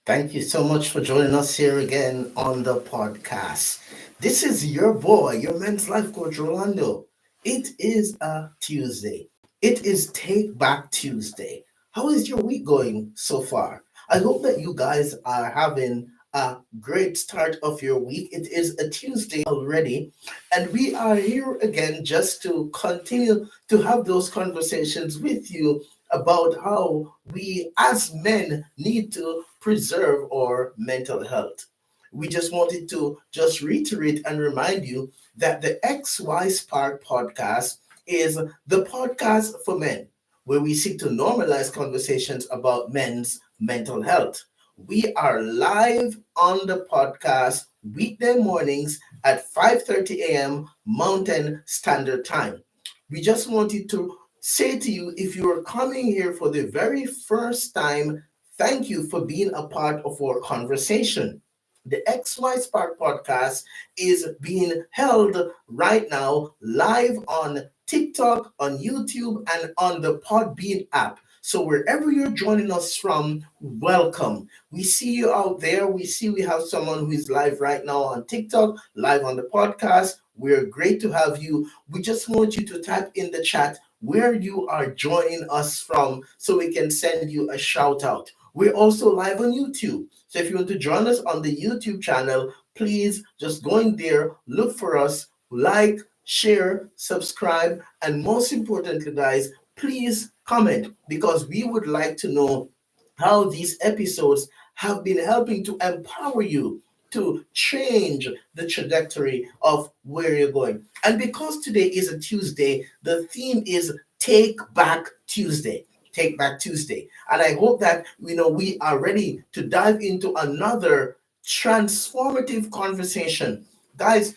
Thank you so much for joining us here again on the podcast. This is your boy, your men's life coach, Rolando. It is a Tuesday. It is Take Back Tuesday. How is your week going so far? I hope that you guys are having a great start of your week. It is a Tuesday already, and we are here again just to continue to have those conversations with you about how we as men need to preserve our mental health. We just wanted to just reiterate and remind you that the XY Spark podcast is the podcast for men, where we seek to normalize conversations about men's mental health. We are live on the podcast weekday mornings at 5:30 a.m. Mountain Standard Time. We just wanted to say to you, if you are coming here for the very first time, thank you for being a part of our conversation. The XY Spark podcast is being held right now live on TikTok, on YouTube, and on the Podbean app. So wherever you're joining us from, welcome. We see you out there. We see we have someone who is live right now on TikTok, live on the podcast. We're great to have you. We just want you to type in the chat where you are joining us from so we can send you a shout out. We're also live on YouTube. So if you want to join us on the YouTube channel, please just go in there, look for us, like, share, subscribe, and most importantly, guys, please comment because we would like to know how these episodes have been helping to empower you to change the trajectory of where you're going. And because today is a Tuesday, the theme is Take Back Tuesday. Take Back Tuesday. And I hope that we are ready to dive into another transformative conversation. Guys,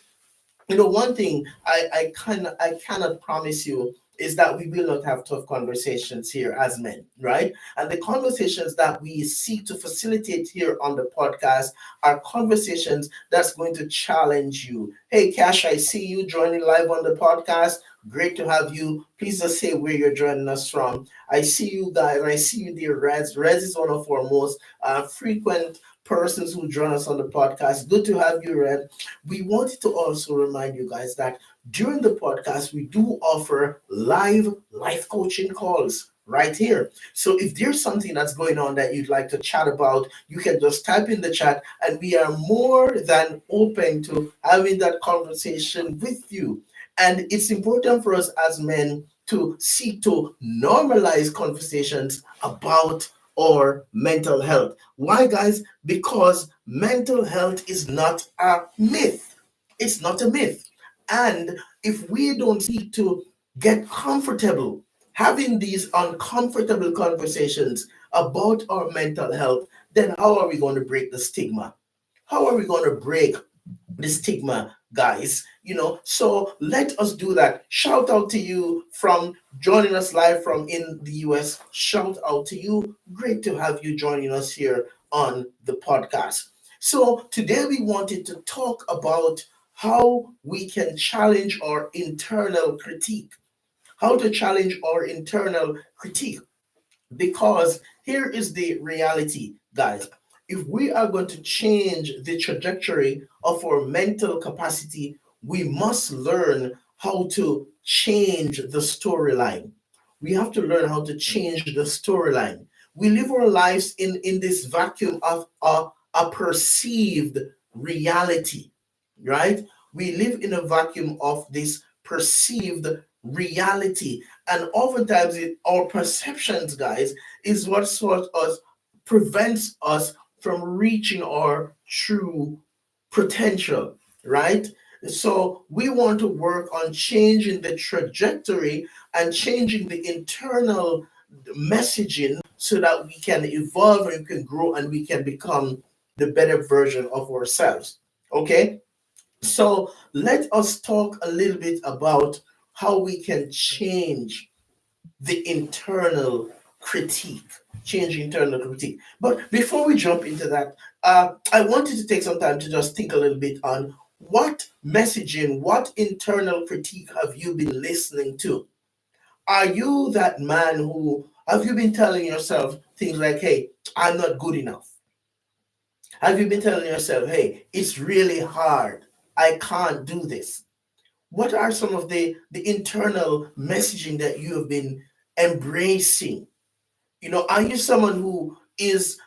one thing I cannot promise you is that we will not have tough conversations here as men, right? And the conversations that we seek to facilitate here on the podcast are conversations that's going to challenge you. Hey, Cash, I see you joining live on the podcast. Great to have you. Please just say where you're joining us from. I see you guys. I see you, dear Rez. Rez is one of our most frequent persons who join us on the podcast. Good to have you, Red. We wanted to also remind you guys that during the podcast, we do offer live life coaching calls right here. So if there's something that's going on that you'd like to chat about, you can just type in the chat and we are more than open to having that conversation with you. And it's important for us as men to seek to normalize conversations about our mental health. Why, guys? Because mental health is not a myth. It's not a myth. And if we don't seek to get comfortable having these uncomfortable conversations about our mental health, then how are we going to break the stigma? How are we going to break the stigma, guys? So let us do that. Shout out to you from joining us live from in the US. Shout out to you. Great to have you joining us here on the podcast. So today we wanted to talk about how we can challenge our internal critique. How to challenge our internal critique, because here is the reality, guys. If we are going to change the trajectory of our mental capacity, we must learn how to change the storyline. We have to learn how to change the storyline. We live our lives in this vacuum of a perceived reality, right? We live in a vacuum of this perceived reality, and oftentimes our perceptions, guys, is what sort of prevents us from reaching our true potential, right? So we want to work on changing the trajectory and changing the internal messaging so that we can evolve and we can grow and we can become the better version of ourselves. Okay? So let us talk a little bit about how we can change the internal critique. Change internal critique. But before we jump into that, I wanted to take some time to just think a little bit on what messaging, what internal critique have you been listening to? Are you that man who have you been telling yourself things like, hey, I'm not good enough? Have you been telling yourself, hey, it's really hard, I can't do this? What are some of the internal messaging that you have been embracing? Are you someone who is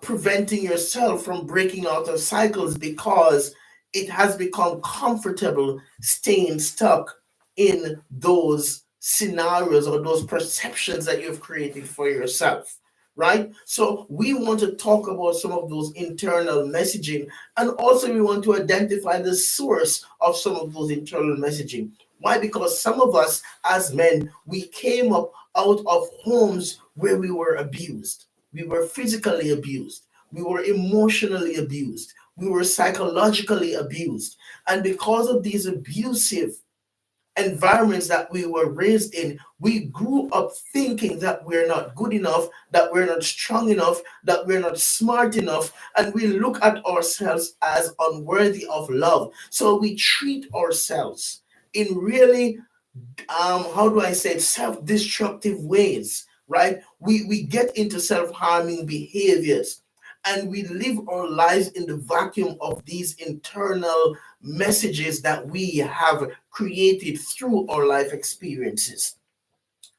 preventing yourself from breaking out of cycles because it has become comfortable staying stuck in those scenarios or those perceptions that you've created for yourself? Right? So, we want to talk about some of those internal messaging, and also we want to identify the source of some of those internal messaging. Why? Because some of us as men, we came up out of homes where we were abused. We were physically abused. We were emotionally abused. We were psychologically abused. And because of these abusive environments that we were raised in, we grew up thinking that we're not good enough, that we're not strong enough, that we're not smart enough, and we look at ourselves as unworthy of love. So we treat ourselves in really how do I say it, self-destructive ways, right? We get into self-harming behaviors, and we live our lives in the vacuum of these internal messages that we have created through our life experiences.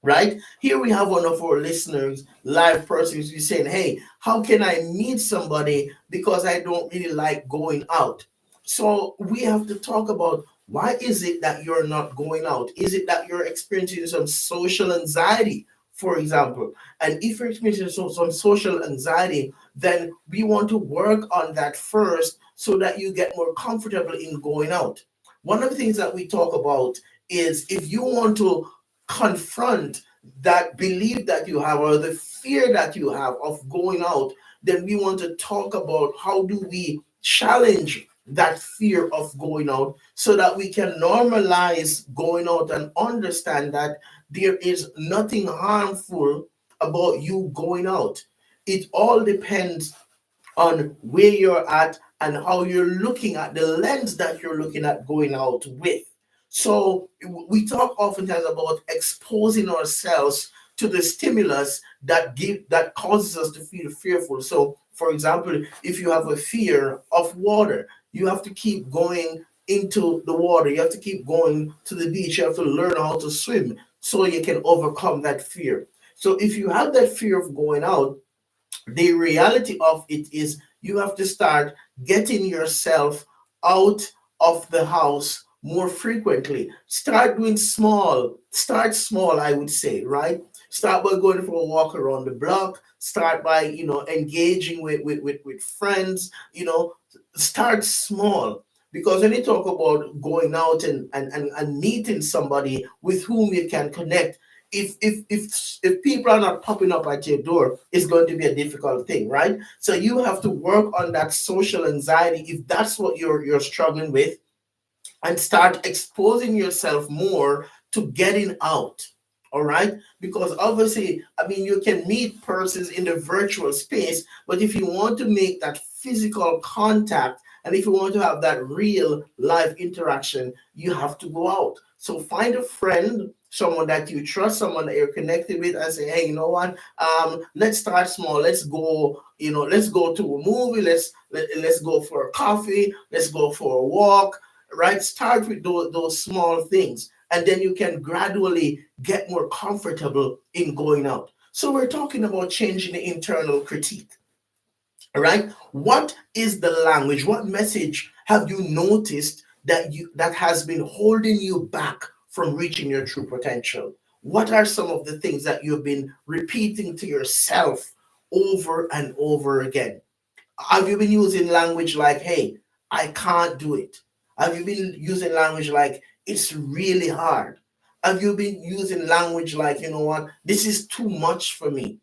Right here, we have one of our listeners, live persons, who's saying, hey, how can I meet somebody because I don't really like going out? So we have to talk about, why is it that you're not going out? Is it that you're experiencing some social anxiety, for example? And if you're experiencing some social anxiety, then we want to work on that first so that you get more comfortable in going out. One of the things that we talk about is, if you want to confront that belief that you have, or the fear that you have of going out, then we want to talk about how do we challenge that fear of going out so that we can normalize going out and understand that there is nothing harmful about you going out. It all depends on where you're at and how you're looking at the lens that you're looking at going out with. So we talk oftentimes about exposing ourselves to the stimulus that causes us to feel fearful. So, for example, if you have a fear of water, you have to keep going into the water. You have to keep going to the beach. You have to learn how to swim so you can overcome that fear. So, if you have that fear of going out, the reality of it is you have to start getting yourself out of the house more frequently. Start small, I would say, right? Start by going for a walk around the block. Start by, engaging with friends. Start small. Because when you talk about going out and meeting somebody with whom you can connect, if people are not popping up at your door, it's going to be a difficult thing, right? So you have to work on that social anxiety if that's what you're struggling with, and start exposing yourself more to getting out. All right, because obviously, I mean, you can meet persons in the virtual space, but if you want to make that physical contact, and if you want to have that real life interaction, you have to go out. So find a friend, someone that you trust, someone that you're connected with, and say, hey, you know what, let's start small. Let's go, let's go to a movie. Let's go for a coffee. Let's go for a walk. Right? Start with those small things, and then you can gradually get more comfortable in going out. So we're talking about changing the internal critique. All right, what is the language, what message have you noticed that has been holding you back from reaching your true potential? What are some of the things that you've been repeating to yourself over and over again? Have you been using language like, hey, I can't do it? Have you been using language like, it's really hard? Have you been using language like, you know what, this is too much for me?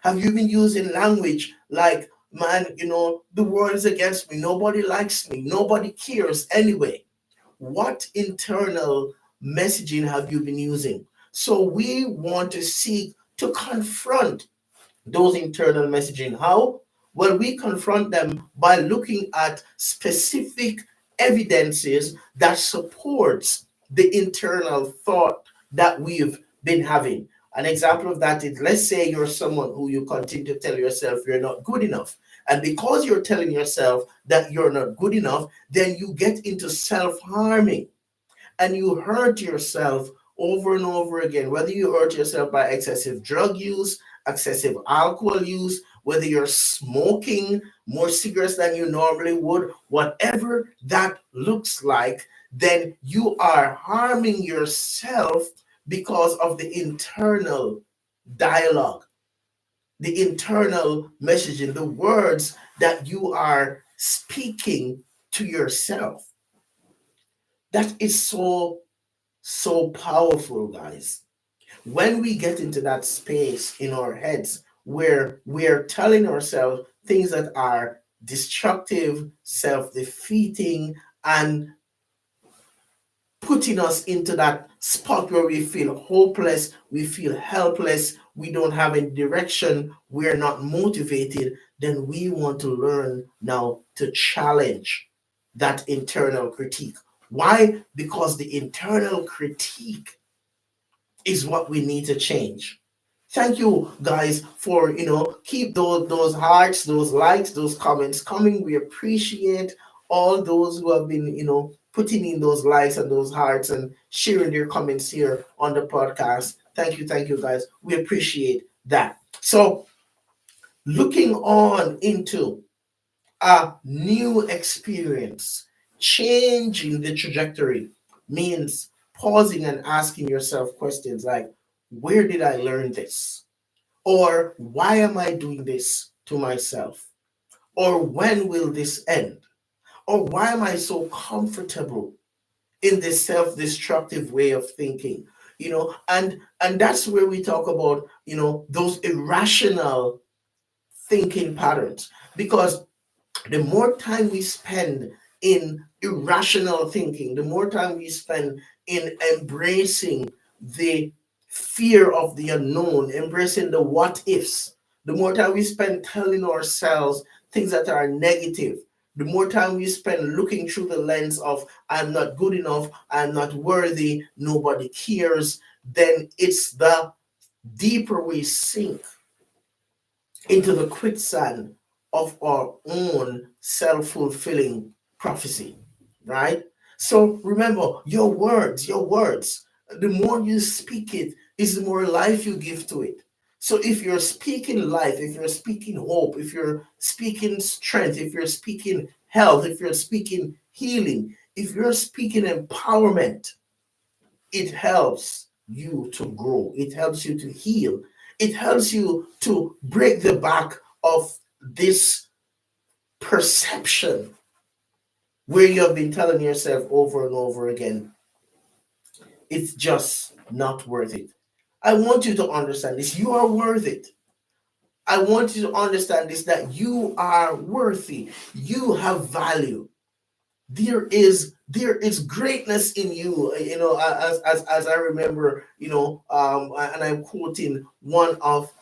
Have you been using language like, man, the world is against me, nobody likes me, nobody cares anyway? What internal messaging have you been using? So we want to seek to confront those internal messaging. How? Well, we confront them by looking at specific evidences that supports the internal thought that we've been having. An example of that is, let's say you're someone who you continue to tell yourself you're not good enough. And because you're telling yourself that you're not good enough, then you get into self harming and you hurt yourself over and over again. Whether you hurt yourself by excessive drug use, excessive alcohol use, whether you're smoking more cigarettes than you normally would, whatever that looks like, then you are harming yourself because of the internal dialogue, the internal messaging, the words that you are speaking to yourself. That is so powerful, guys. When we get into that space in our heads where we're telling ourselves things that are destructive, self defeating, and putting us into that spot where we feel hopeless, we feel helpless, we don't have any direction, we're not motivated, then we want to learn now to challenge that internal critique. Why? Because the internal critique is what we need to change. Thank you guys for keep those hearts, those likes, those comments coming. We appreciate all those who have been putting in those likes and those hearts and sharing their comments here on the podcast. Thank you guys. We appreciate that. So looking on into a new experience, changing the trajectory means pausing and asking yourself questions like, where did I learn this? Or why am I doing this to myself? Or when will this end? Or why am I so comfortable in this self-destructive way of thinking? And that's where we talk about, those irrational thinking patterns. Because the more time we spend in irrational thinking, the more time we spend in embracing the fear of the unknown, embracing the what ifs, the more time we spend telling ourselves things that are negative, the more time we spend looking through the lens of I'm not good enough, I'm not worthy, nobody cares, then it's the deeper we sink into the quicksand of our own self-fulfilling prophecy, right? So remember, your words, the more you speak it, is the more life you give to it. So if you're speaking life, if you're speaking hope, if you're speaking strength, if you're speaking health, if you're speaking healing, if you're speaking empowerment, it helps you to grow, it helps you to heal, it helps you to break the back of this perception where you have been telling yourself over and over again, it's just not worth it. I want you to understand this. You are worth it. I want you to understand this, that you are worthy. You have value. There is greatness in you, as I remember, and I'm quoting one of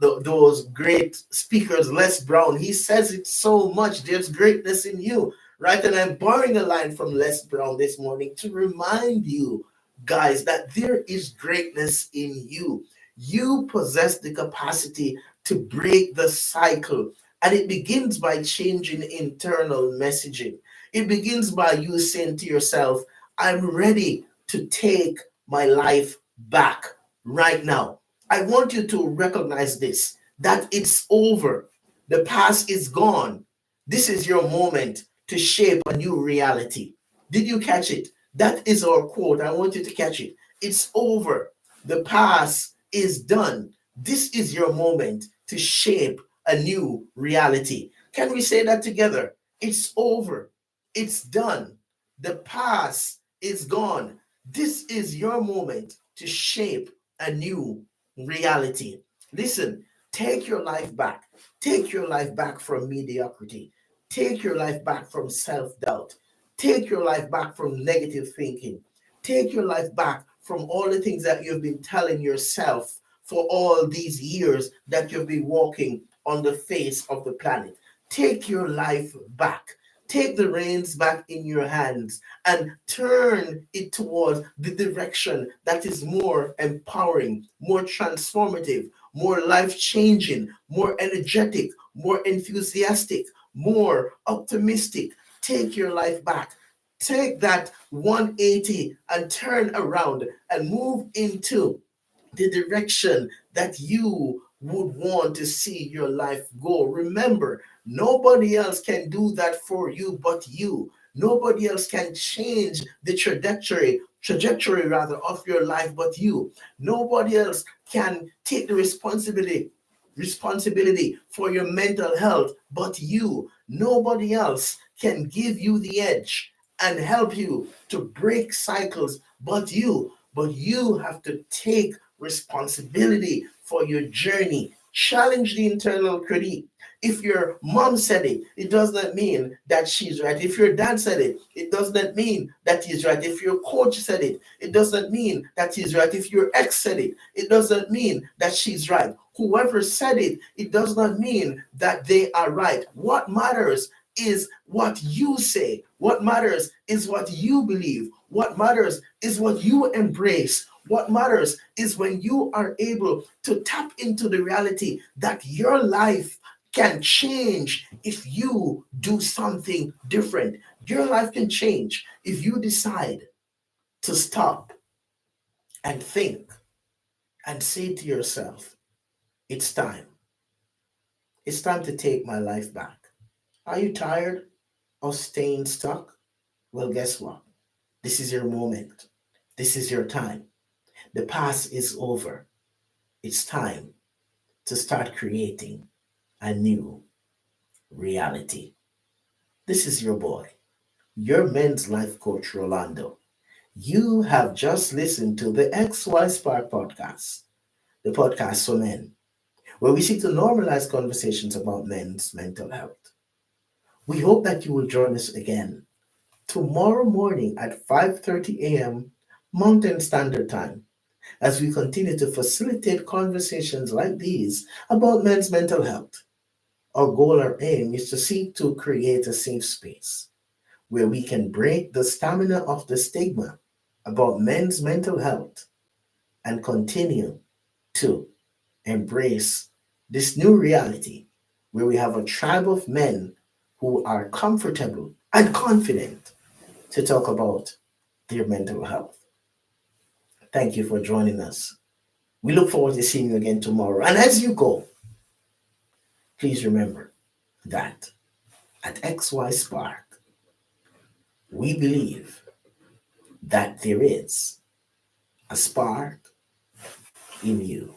those great speakers, Les Brown. He says it so much. There's greatness in you, right? And I'm borrowing a line from Les Brown this morning to remind you guys that there is greatness in you. You possess the capacity to break the cycle, and it begins by changing internal messaging. It begins by you saying to yourself, I'm ready to take my life back right now. I want you to recognize this, that it's over. The past is gone. This is your moment to shape a new reality. Did you catch it? That is our quote. I want you to catch it. It's over. The past is done. This is your moment to shape a new reality. Can we say that together? It's over. It's done. The past is gone. This is your moment to shape a new reality. Listen, take your life back. Take your life back from mediocrity. Take your life back from self doubt. Take your life back from negative thinking. Take your life back from all the things that you've been telling yourself for all these years that you've been walking on the face of the planet. Take your life back. Take the reins back in your hands and turn it towards the direction that is more empowering, more transformative, more life changing, more energetic, more enthusiastic, more optimistic. Take your life back. Take that 180 and turn around and move into the direction that you would want to see your life go. Remember, nobody else can do that for you but you. Nobody else can change the trajectory rather of your life but you. Nobody else can take the responsibility for your mental health but you. Nobody else can give you the edge and help you to break cycles but you. But you have to take responsibility for your journey. Challenge the internal critic. If your mom said it, it does not mean that she's right. If your dad said it, it does not mean that he's right. If your coach said it, it does not mean that he's right. If your ex said it, it does not mean that she's right. Whoever said it, it does not mean that they are right. What matters is what you say. What matters is what you believe. What matters is what you embrace. What matters is when you are able to tap into the reality that your life can change if you do something different. Your life can change if you decide to stop and think and say to yourself, it's time. It's time to take my life back. Are you tired of staying stuck? Well, guess what? This is your moment. This is your time. The past is over. It's time to start creating a new reality. This is your boy, your men's life coach, Rolando. You have just listened to the XY Spark podcast, the podcast for men, where we seek to normalize conversations about men's mental health. We hope that you will join us again tomorrow morning at 5:30 a.m. Mountain Standard Time as we continue to facilitate conversations like these about men's mental health. Our goal or aim is to seek to create a safe space where we can break the stamina of the stigma about men's mental health and continue to embrace this new reality where we have a tribe of men who are comfortable and confident to talk about their mental health. Thank you for joining us. We look forward to seeing you again tomorrow. And as you go, please remember that at XY Spark, we believe that there is a spark in you.